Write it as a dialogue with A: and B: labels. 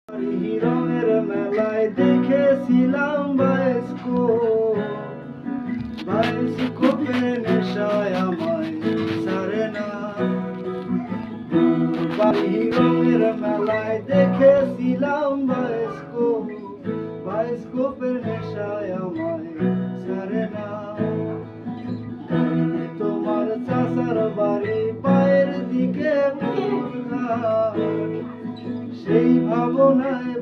A: রঙের মেলায় দেখেছিলাম বায়োস্কোপের নেশায় আমায় ছাড়ে না। রঙের মেলায় দেখেছিলাম বায়োস্কোপের নেশায় আমায় ছাড়ে না। তোমার চাচার বাড়ি পায়ের দিকে সেই ভাবনায়